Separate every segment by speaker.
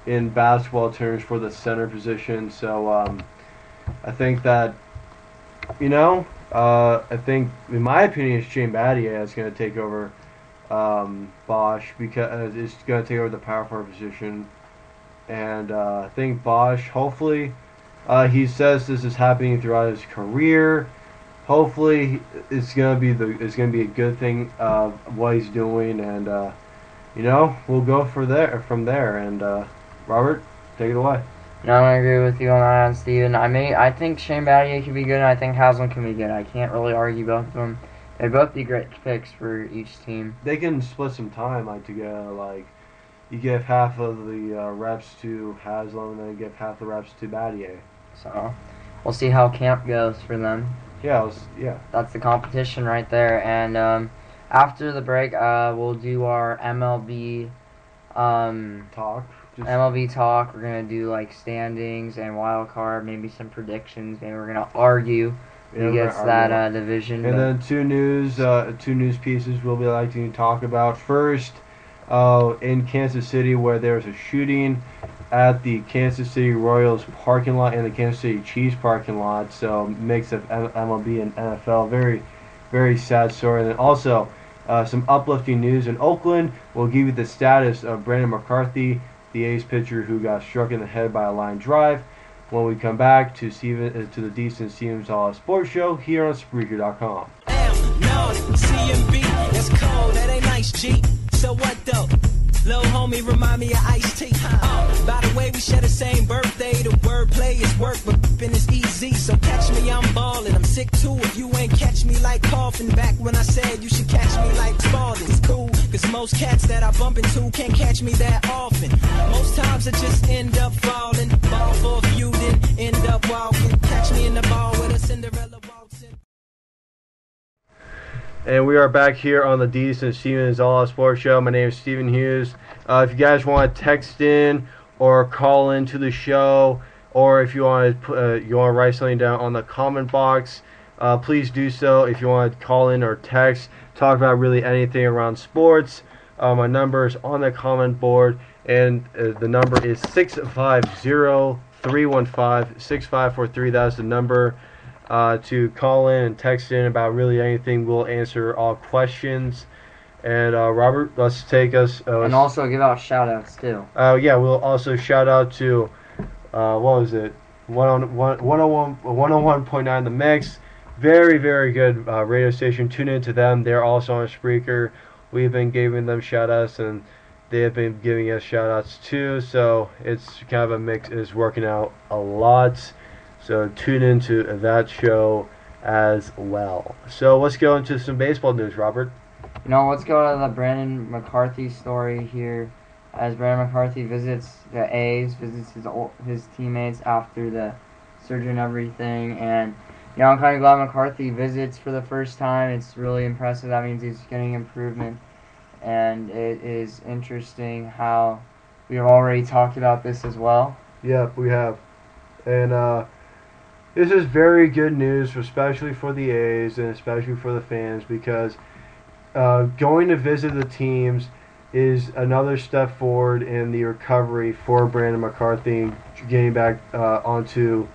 Speaker 1: in basketball terms for the center position. So I think that, I think, in my opinion, Shane Battier is going to take over Bosch, because it's going to take over the power forward position. And I think Bosch, hopefully, he says this is happening throughout his career. Hopefully, it's gonna be a good thing what he's doing, and we'll go from there. And Robert, take it away.
Speaker 2: No, I agree with you on that, Steven. I think Shane Battier can be good, and I think Haslam can be good. I can't really argue both of them. They'd both be great picks for each team.
Speaker 1: They can split some time, together. You give half of the reps to Haslam, and then give half the reps to Battier.
Speaker 2: So we'll see how camp goes for them.
Speaker 1: Yeah.
Speaker 2: That's the competition right there. And after the break, we'll do our MLB
Speaker 1: talk.
Speaker 2: MLB talk. We're gonna do standings and wild card, maybe some predictions. Maybe we're gonna argue who gets that division.
Speaker 1: And then two news pieces we'll be liking to talk about. First, in Kansas City, where there was a shooting at the Kansas City Royals parking lot and the Kansas City Chiefs parking lot. So mix of MLB and NFL. Very, very sad story. And then also some uplifting news in Oakland. We'll give you the status of Brandon McCarthy, the A's pitcher who got struck in the head by a line drive. When we come back to the Deits and Steven's All Sports Show here on Spreaker.com.
Speaker 3: No, CMB, that's cold, that ain't nice, G. So what though? Lil' homie remind me of Ice-T. By the way, we share the same birthday. The wordplay is work, but f***ing is easy. So catch me, I'm ballin'. I'm sick too if you ain't catch me like coughing. Back when I said you should catch me like Spalding. It's cool, cause most cats that I bump into can't catch me that often. Most times I just end up falling. Ball for a few, then end up walking. Catch me in the ball with a Cinderella waltzing.
Speaker 1: And we are back here on the Deits and Steven's All Out Sports Show. My name is Steven Hughes. If you guys want to text in or call into the show, or if you want to write something down on the comment box, please do so. If you want to call in or text, talk about really anything around sports, my number is on the comment board, and the number is 650-315-6543. That's the number to call in and text in about really anything. We'll answer all questions. And Robert, let's take us.
Speaker 2: And also give out shout outs too.
Speaker 1: We'll also shout out to what was it? 101.9 The Mix. Very, very good radio station. Tune into them. They're also on Spreaker. We've been giving them shout outs, and they have been giving us shout outs too. So it's kind of a mix. It's working out a lot. So tune into that show as well. So let's go into some baseball news, Robert.
Speaker 2: Let's go to the Brandon McCarthy story here. As Brandon McCarthy visits the A's, visits his teammates after the surgery and everything. And, I'm kind of glad McCarthy visits for the first time. It's really impressive. That means he's getting improvement. And it is interesting how we have already talked about this as well.
Speaker 1: Yeah, we have. And this is very good news, especially for the A's and especially for the fans, because going to visit the teams is another step forward in the recovery for Brandon McCarthy, getting back onto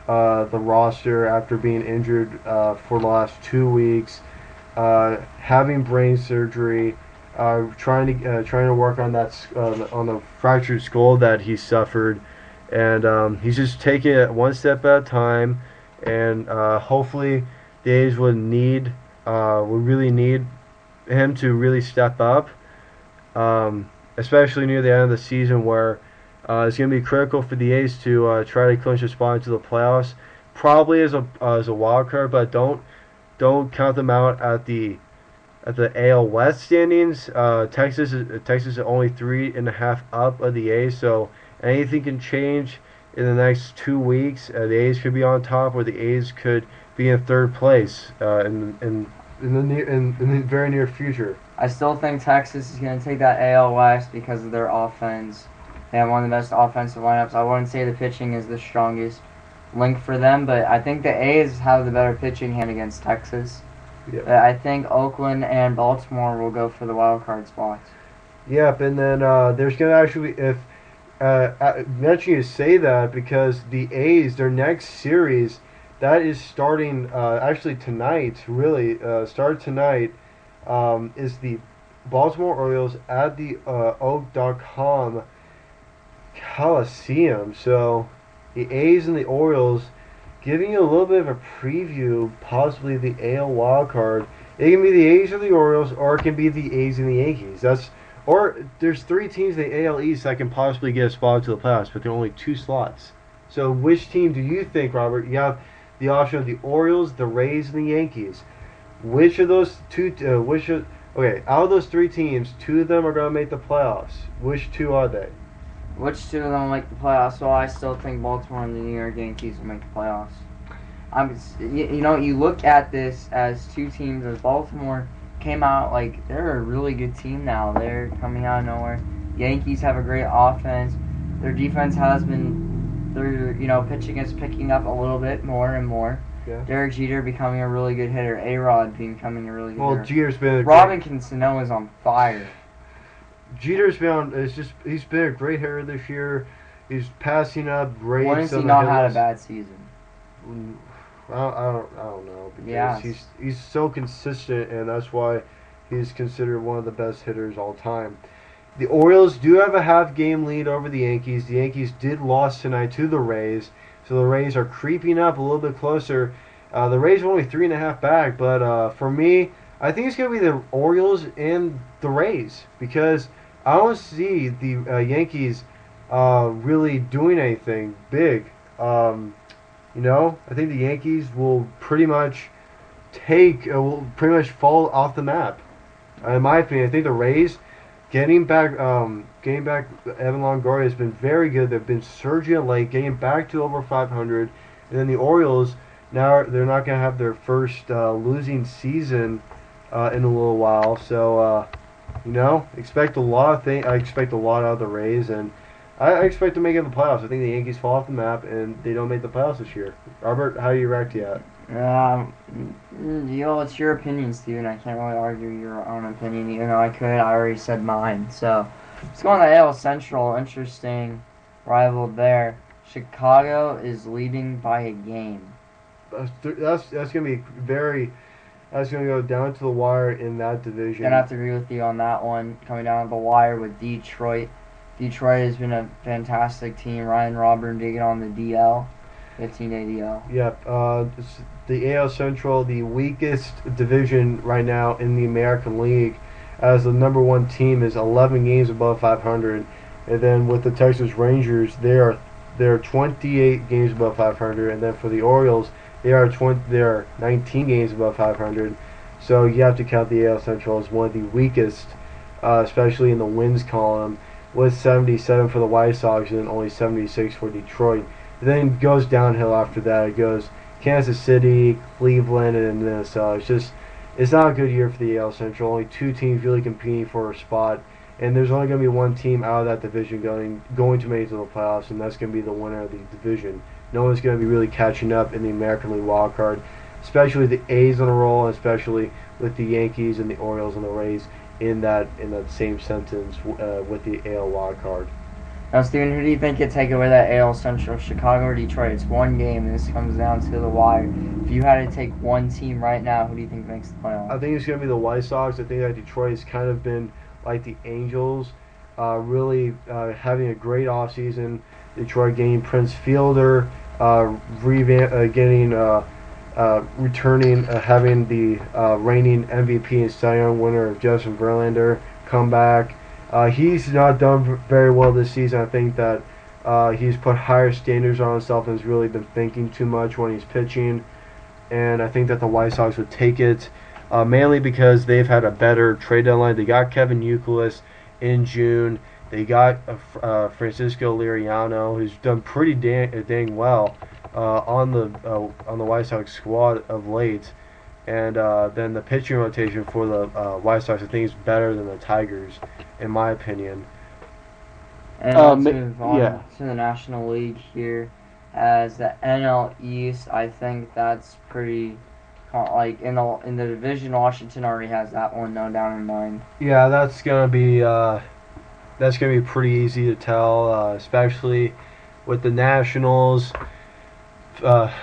Speaker 1: the roster after being injured for the last 2 weeks, having brain surgery, trying to work on that on the fractured skull that he suffered, and he's just taking it one step at a time, and hopefully the A's would really need him to really step up, especially near the end of the season, where it's going to be critical for the A's to try to clinch a spot into the playoffs, probably as a wild card, but don't count them out at the AL West standings. Texas is only 3.5 up of the A's, so anything can change in the next 2 weeks. The A's could be on top, or the A's could be in third place in the very near future.
Speaker 2: I still think Texas is going to take that AL West because of their offense. They have one of the best offensive lineups. I wouldn't say the pitching is the strongest link for them, but I think the A's have the better pitching hand against Texas.
Speaker 1: Yep.
Speaker 2: I think Oakland and Baltimore will go for the wild card spots.
Speaker 1: Yep, and then there's going to actually, if mention you say that because the A's, their next series, that is starting actually tonight. Really, started tonight. Is the Baltimore Orioles at the Oak.com Coliseum. So the A's and the Orioles, giving you a little bit of a preview, possibly the AL wild card. It can be the A's or the Orioles, or it can be the A's and the Yankees. Or there's 3 teams in the AL East that can possibly get a spot to the playoffs, but there are only 2 slots. So which team do you think, Robert? You have the option of the Orioles, the Rays, and the Yankees. Which of those two? Okay, out of those 3 teams, 2 of them are going to make the playoffs. Which 2 are they?
Speaker 2: Which 2 of them will make the playoffs? Well, I still think Baltimore and the New York Yankees will make the playoffs. You look at this as 2 teams. As Baltimore came out, like, they're a really good team now. They're coming out of nowhere. Yankees have a great offense. Their defense has been, pitching is picking up a little bit more and more.
Speaker 1: Yeah.
Speaker 2: Derek Jeter becoming a really good hitter. A-Rod becoming a really good hitter.
Speaker 1: Well, Jeter's been
Speaker 2: Robinson Cano is on fire.
Speaker 1: Jeter's he's been a great hitter this year. He's passing up great.
Speaker 2: When has he not had a bad season?
Speaker 1: I don't know, because he's so consistent, and that's why he's considered one of the best hitters all time. The Orioles do have a half-game lead over the Yankees. The Yankees did lose tonight to the Rays, so the Rays are creeping up a little bit closer. The Rays are only 3.5 back, but for me, I think it's going to be the Orioles and the Rays, because I don't see the Yankees really doing anything big. I think the Yankees will pretty much fall off the map. In my opinion, I think the Rays getting back Evan Longoria has been very good. They've been surging at late, getting back to over 500, and then the Orioles, now they're not going to have their first losing season in a little while. So expect a lot of things. I expect a lot out of the Rays, and I expect to make it in the playoffs. I think the Yankees fall off the map, and they don't make the playoffs this year. Robert, how do you react to that?
Speaker 2: It's your opinion, Steven. I can't really argue your own opinion, even though I could. I already said mine. So, let's go on the AL Central. Interesting rival there. Chicago is leading by a game.
Speaker 1: That's going to be that's going to go down to the wire in that division.
Speaker 2: Gonna have to agree with you on that one. Coming down to the wire with Detroit. Detroit has been a fantastic team. Ryan Robert digging on the DL, 15-day DL.
Speaker 1: Yep. The AL Central, the weakest division right now in the American League, as the number 1 team is 11 games above 500, and then with the Texas Rangers, they're 28 games above 500, and then for the Orioles, they are 19 games above 500. So you have to count the AL Central as one of the weakest, especially in the wins column, with 77 for the White Sox and only 76 for Detroit. And then it goes downhill after that. It goes Kansas City, Cleveland, and Minnesota. It's not a good year for the AL Central. Only 2 teams really competing for a spot, and there's only going to be 1 team out of that division going to make it to the playoffs, and that's going to be the winner of the division. No one's going to be really catching up in the American League wild card, especially the A's on a roll, and especially with the Yankees and the Orioles and the Rays in that same sentence with the AL wild card.
Speaker 2: Now, Steven, who do you think could take away that AL Central, Chicago or Detroit? It's 1 game, and this comes down to the wire. If you had to take 1 team right now, who do you think makes the playoffs?
Speaker 1: I think it's going to be the White Sox. I think that Detroit has kind of been like the Angels, really having a great offseason. Detroit getting Prince Fielder, returning, having the reigning MVP and Cy Young winner Justin Verlander come back. He's not done very well this season. I think that he's put higher standards on himself and has really been thinking too much when he's pitching. And I think that the White Sox would take it, mainly because they've had a better trade deadline. They got Kevin Youkilis in June. They got Francisco Liriano, who's done pretty dang well on the White Sox squad of late. And then the pitching rotation for the White Sox, I think, is better than the Tigers, in my opinion.
Speaker 2: And let's move on to the National League here. As the NL East, I think that's pretty, in the division, Washington already has that one down in mind.
Speaker 1: Yeah, that's gonna be that's going to be pretty easy to tell, especially with the Nationals. Uh,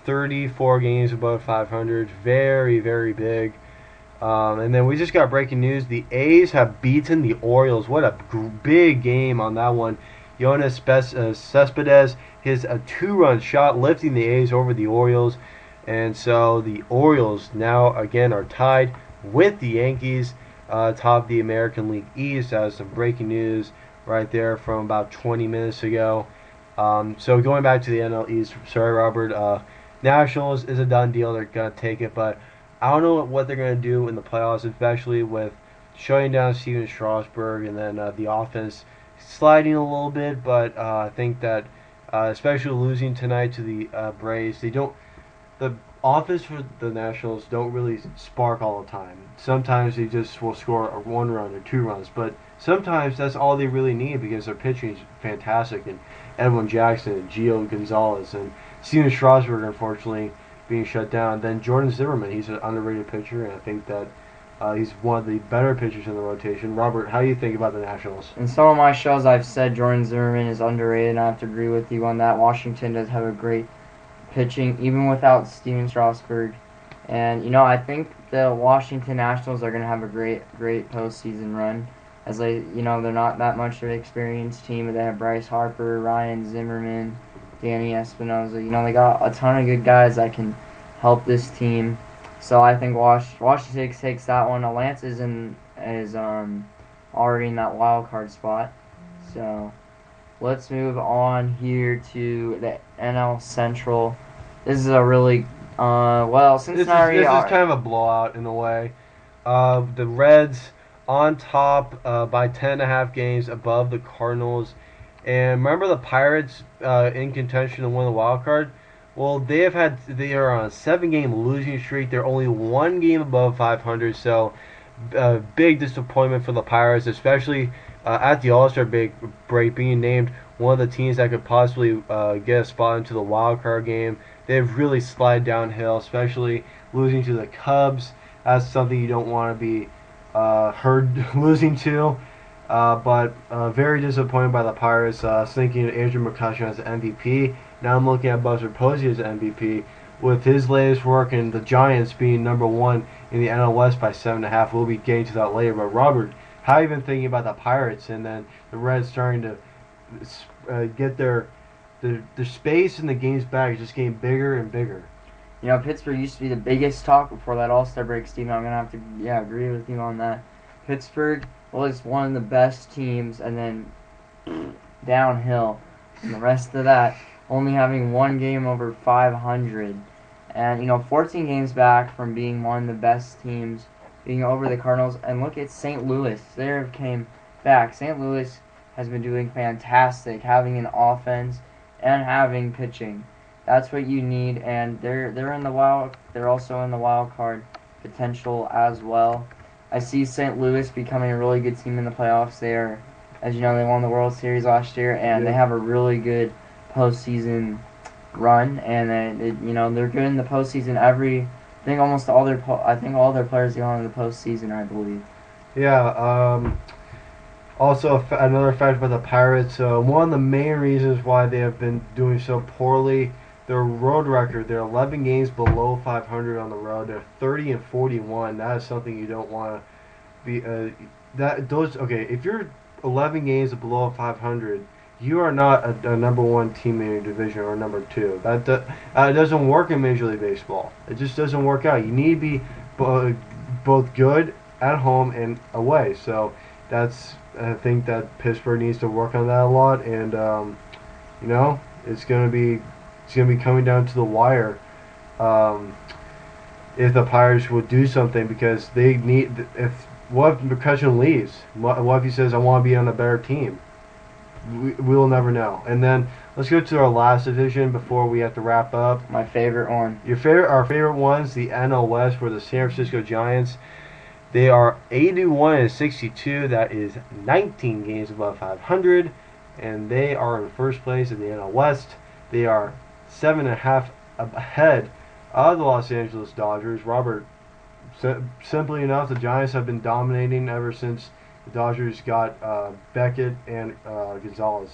Speaker 1: 34 games above 500, very, very big. And then we just got breaking news. The A's have beaten the Orioles. What a big game on that one. Jonas Cespedes hits a 2-run shot, lifting the A's over the Orioles. And so the Orioles now, again, are tied with the Yankees atop the American League East. That was some breaking news right there from about 20 minutes ago. So going back to the NL East, sorry, Robert, Nationals is a done deal. They're going to take it, but I don't know what they're going to do in the playoffs, especially with shutting down Steven Strasburg and then the offense sliding a little bit. But I think that, especially losing tonight to the Braves, the offense for the Nationals don't really spark all the time. Sometimes they just will score a 1 run or 2 runs, but sometimes that's all they really need because their pitching is fantastic. And Edwin Jackson and Gio Gonzalez and Steven Strasburg, unfortunately, being shut down. Then Jordan Zimmerman, he's an underrated pitcher, and I think that he's one of the better pitchers in the rotation. Robert, how do you think about the Nationals?
Speaker 2: In some of my shows, I've said Jordan Zimmerman is underrated, and I have to agree with you on that. Washington does have a great pitching, even without Steven Strasburg. And, I think the Washington Nationals are going to have a great postseason run. As they're not that much of an experienced team, but they have Bryce Harper, Ryan Zimmerman, Danny Espinosa. They got a ton of good guys that can help this team. So I think Washington takes that one. Atlanta is already in that wild card spot. So let's move on here to the NL Central. This is a really Cincinnati.
Speaker 1: This is kind of a blowout in a way. The Reds on top by 10.5 games above the Cardinals. And remember the Pirates in contention to win the wild card? Well, they are on a 7-game losing streak. They're only 1 game above 500, so big disappointment for the Pirates, especially at the All-Star break, being named one of the teams that could possibly get a spot into the wild card game. They've really slid downhill, especially losing to the Cubs. That's something you don't want to be losing to. But very disappointed by the Pirates. Thinking of Andrew McCutchen as the MVP. Now I'm looking at Buster Posey as the MVP with his latest work and the Giants being number 1 in the NL West by 7.5. We'll be getting to that later. But Robert, how have you been thinking about the Pirates and then the Reds starting to get their space in the games back, just getting bigger and bigger?
Speaker 2: Pittsburgh used to be the biggest talk before that All-Star break, Steve. I'm going to have to agree with you on that. Pittsburgh was one of the best teams, and then downhill. And the rest of that, only having 1 game over 500. And, 14 games back from being one of the best teams, being over the Cardinals. And look at St. Louis. They came back. St. Louis has been doing fantastic, having an offense and having pitching. That's what you need, and they're also in the wild card potential as well. I see St. Louis becoming a really good team in the playoffs. They are, as you know, they won the World Series last year, and they have a really good postseason run. And they're good in the postseason. I think all their players go on in the postseason, I believe.
Speaker 1: Yeah. Also, another fact about the Pirates. One of the main reasons why they have been doing so poorly. Their road record, they're 11 games below 500 on the road. They're 30-41. That is something you don't want to be. If you're 11 games below 500, you are not a number 1 team in your division or number 2. That doesn't work in Major League Baseball. It just doesn't work out. You need to be both good at home and away. So I think that Pittsburgh needs to work on that a lot, and it's going to be coming down to the wire if the Pirates would do something, because they need. What if McCutchen leaves? What if he says, "I want to be on a better team"? We will never know. And then let's go to our last division before we have to wrap up.
Speaker 2: My favorite one.
Speaker 1: Our favorite ones, the NL West, were the San Francisco Giants. They are 81-62. That is 19 games above 500, and they are in first place in the NL West. They are 7.5 ahead of the Los Angeles Dodgers. Robert, simply enough, the Giants have been dominating ever since The Dodgers got Beckett and Gonzalez.